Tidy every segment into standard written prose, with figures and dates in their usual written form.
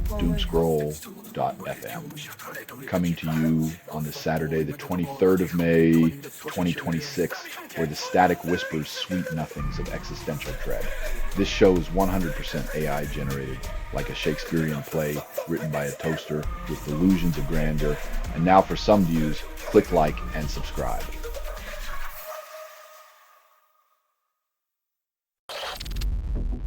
Doomscroll.fm. Coming to you on this Saturday, the 23rd of May, 2026, where the static whispers sweet nothings of existential dread. This show is 100% AI generated, like a Shakespearean play written by a toaster with delusions of grandeur. And now for some views, click like and subscribe.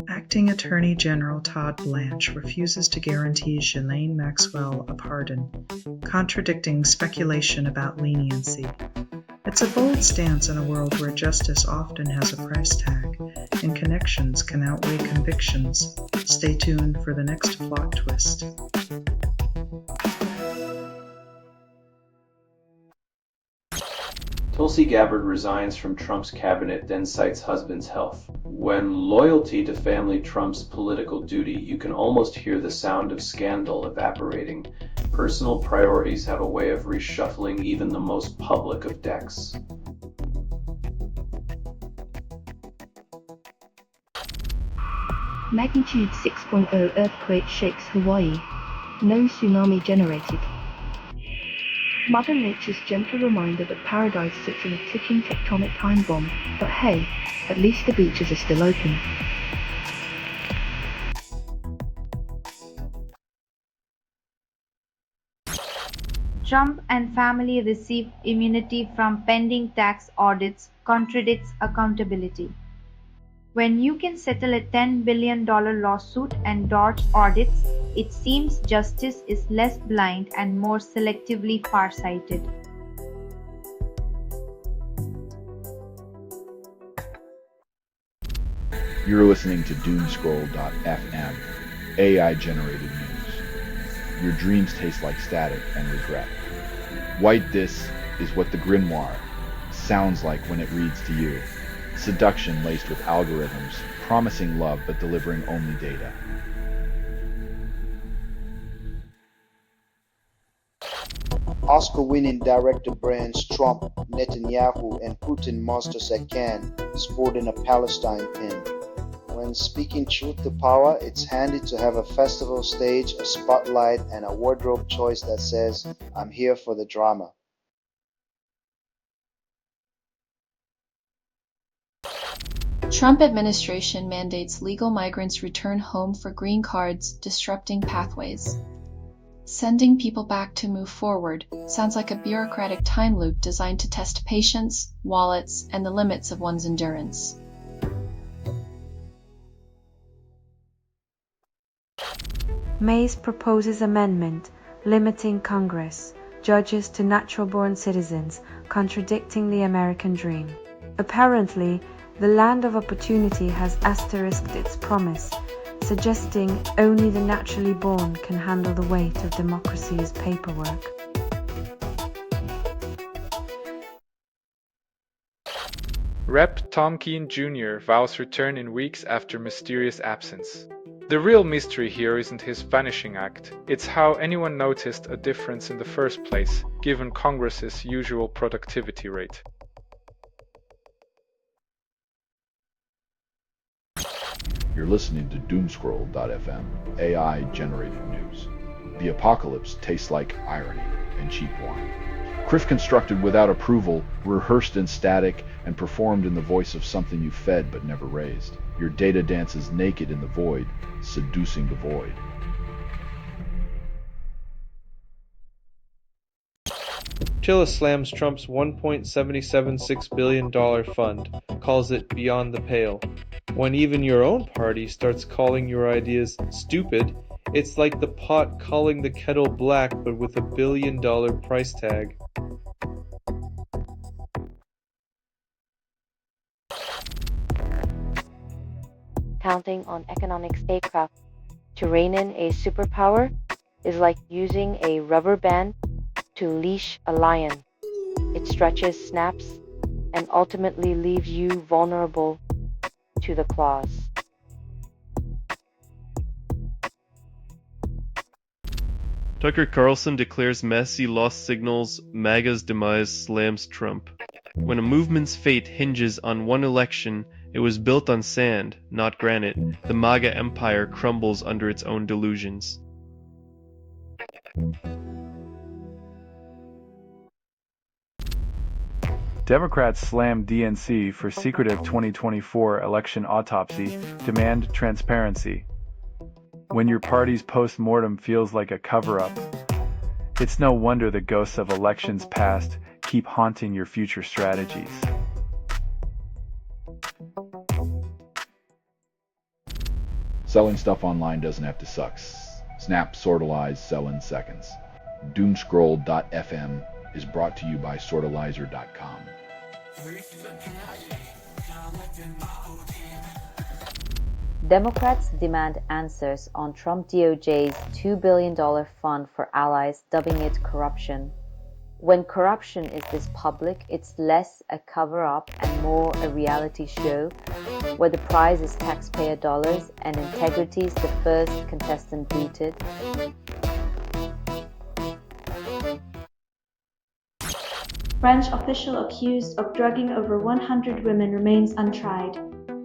Acting Attorney General Todd Blanche refuses to guarantee Ghislaine Maxwell a pardon, contradicting speculation about leniency. It's a bold stance in a world where justice often has a price tag, and connections can outweigh convictions. Stay tuned for the next plot twist. Tulsi Gabbard resigns from Trump's cabinet, then cites husband's health. When loyalty to family trumps political duty, you can almost hear the sound of scandal evaporating. Personal priorities have a way of reshuffling even the most public of decks. Magnitude 6.0 earthquake shakes Hawaii. No tsunami generated. Mother Nature's gentle reminder that paradise sits in a ticking tectonic time bomb. But hey, at least the beaches are still open. Trump and family receive immunity from pending tax audits contradicts accountability. When you can settle a $10 billion lawsuit and dodge audits, it seems justice is less blind and more selectively far-sighted. You're listening to Doomscroll.fm, AI-generated news. Your dreams taste like static and regret. White This is what the grimoire sounds like when it reads to you. Seduction laced with algorithms, promising love but delivering only data. Oscar-winning director brands Trump, Netanyahu, and Putin monsters at Cannes, sporting a Palestine pin. When speaking truth to power, it's handy to have a festival stage, a spotlight, and a wardrobe choice that says, "I'm here for the drama." Trump administration mandates legal migrants return home for green cards, disrupting pathways. Sending people back to move forward sounds like a bureaucratic time loop designed to test patience, wallets, and the limits of one's endurance. Mays proposes amendment limiting Congress, judges to natural-born citizens, contradicting the American dream. Apparently, the land of opportunity has asterisked its promise, suggesting only the naturally born can handle the weight of democracy's paperwork. Rep. Tom Kean Jr. vows return in weeks after mysterious absence. The real mystery here isn't his vanishing act, it's how anyone noticed a difference in the first place, given Congress's usual productivity rate. You're listening to Doomscroll.fm, AI-generated news. The apocalypse tastes like irony and cheap wine. Criff constructed without approval, rehearsed in static, and performed in the voice of something you fed but never raised. Your data dances naked in the void, seducing the void. Chilla slams Trump's $1.776 billion fund, calls it beyond the pale. When even your own party starts calling your ideas stupid, it's like the pot calling the kettle black but with a $1 billion price tag. Counting on economic statecraft to rein in a superpower is like using a rubber band to leash a lion. It stretches, snaps, and ultimately leaves you vulnerable to the claws. Tucker Carlson declares Massey lost signals MAGA's demise slams Trump. When a movement's fate hinges on one election, it was built on sand, not granite. The MAGA empire crumbles under its own delusions. Democrats slam DNC for secretive 2024 election autopsy, demand transparency. When your party's post-mortem feels like a cover-up, it's no wonder the ghosts of elections past keep haunting your future strategies. Selling stuff online doesn't have to suck. Snap, sortalize, sell in seconds. Doomscroll.fm is brought to you by sortalizer.com. Democrats demand answers on Trump DOJ's $2 billion fund for allies, dubbing it corruption. When corruption is this public, it's less a cover-up and more a reality show, where the prize is taxpayer dollars and integrity is the first contestant booted. French official accused of drugging over 100 women remains untried.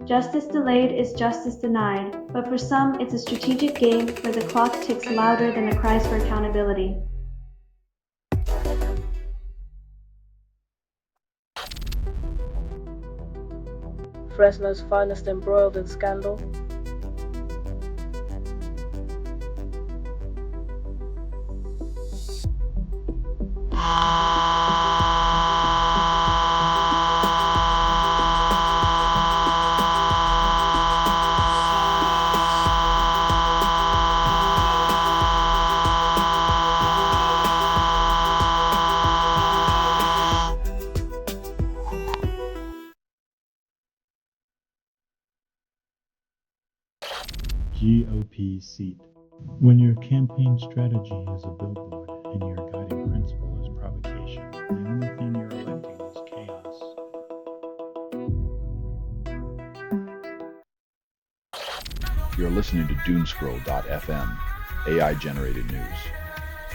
Justice delayed is justice denied, but for some it's a strategic game where the clock ticks louder than the cries for accountability. Fresno's finest embroiled in scandal. GOP seat. When your campaign strategy is a billboard and your guiding principle is provocation, the only thing you're electing is chaos. You're listening to Doomscroll.fm, AI-generated news.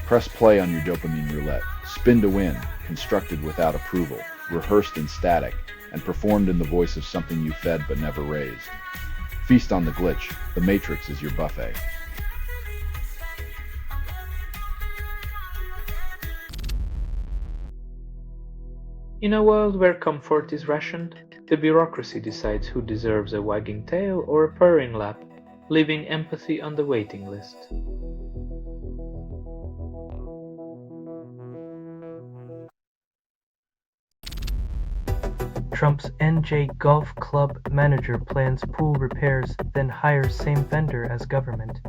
Press play on your dopamine roulette. Spin to win, constructed without approval, rehearsed in static, and performed in the voice of something you fed but never raised. Feast on the glitch. The Matrix is your buffet. In a world where comfort is rationed, the bureaucracy decides who deserves a wagging tail or a purring lap, leaving empathy on the waiting list. Trump's NJ Golf Club manager plans pool repairs, then hires same vendor as government.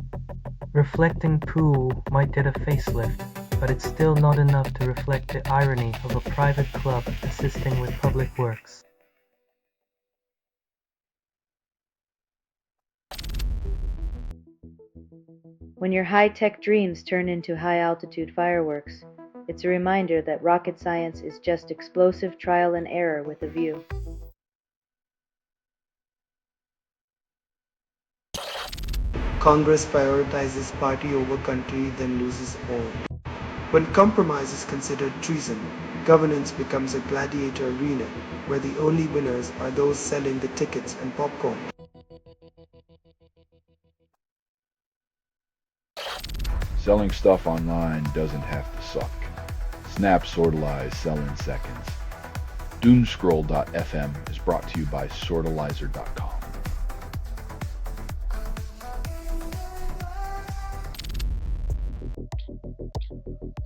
Reflecting pool might get a facelift, but it's still not enough to reflect the irony of a private club assisting with public works. When your high-tech dreams turn into high-altitude fireworks, it's a reminder that rocket science is just explosive trial and error with a view. Congress prioritizes party over country, then loses all. When compromise is considered treason, governance becomes a gladiator arena where the only winners are those selling the tickets and popcorn. Selling stuff online doesn't have to suck. Snap, sortalize, sell in seconds. Doomscroll.fm is brought to you by sortalizer.com.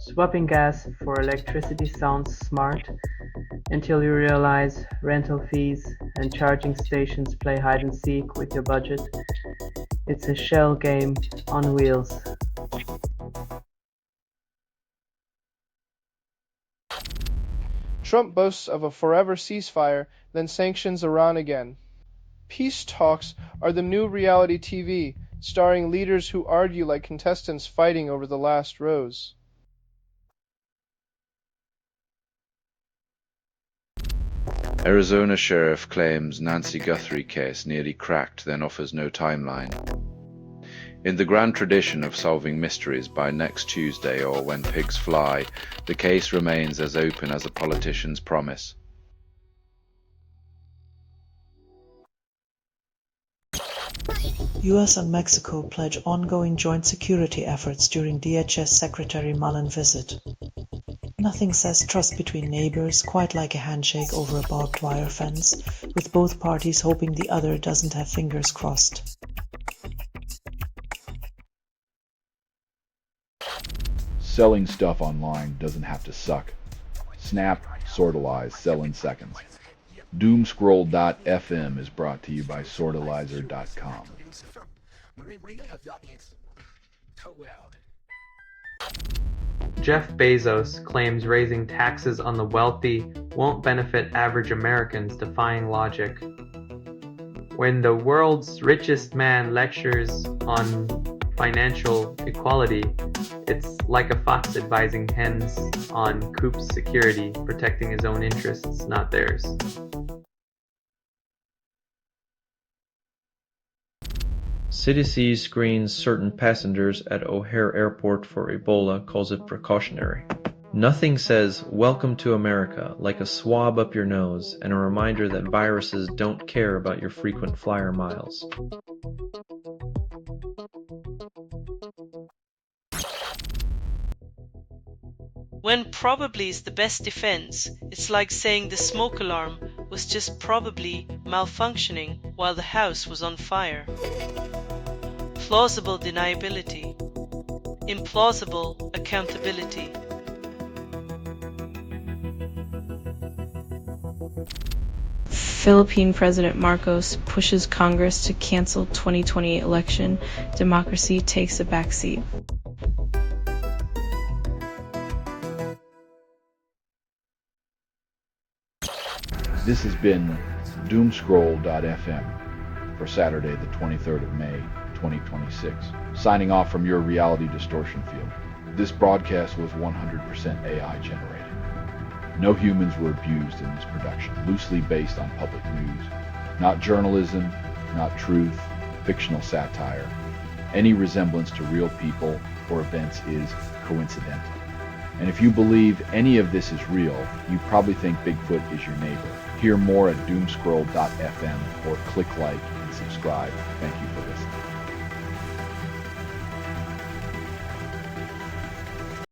Swapping gas for electricity sounds smart until you realize rental fees and charging stations play hide and seek with your budget. It's a shell game on wheels. Trump boasts of a forever ceasefire, then sanctions Iran again. Peace talks are the new reality TV, starring leaders who argue like contestants fighting over the last rose. Arizona sheriff claims Nancy Guthrie case nearly cracked, then offers no timeline. In the grand tradition of solving mysteries by next Tuesday or when pigs fly, the case remains as open as a politician's promise. US and Mexico pledge ongoing joint security efforts during DHS Secretary Mullen visit. Nothing says trust between neighbors quite like a handshake over a barbed wire fence, with both parties hoping the other doesn't have fingers crossed. Selling stuff online doesn't have to suck. Snap, sortalize, sell in seconds. Doomscroll.fm is brought to you by sortalizer.com. Jeff Bezos claims raising taxes on the wealthy won't benefit average Americans, defying logic. When the world's richest man lectures on financial equality, it's like a fox advising hens on coop's security, protecting his own interests, not theirs. CDC screens certain passengers at O'Hare Airport for Ebola, calls it precautionary. Nothing says "Welcome to America" like a swab up your nose and a reminder that viruses don't care about your frequent flyer miles. When probably is the best defense, it's like saying the smoke alarm was just probably malfunctioning while the house was on fire. Plausible deniability. Implausible accountability. Philippine President Marcos pushes Congress to cancel 2020 election. Democracy takes a backseat. This has been Doomscroll.fm for Saturday, the 23rd of May, 2026. Signing off from your reality distortion field. This broadcast was 100% AI generated. No humans were abused in this production, loosely based on public news. Not journalism, not truth, fictional satire. Any resemblance to real people or events is coincidental. And if you believe any of this is real, you probably think Bigfoot is your neighbor. Hear more at doomscroll.fm or click like and subscribe. Thank you for listening.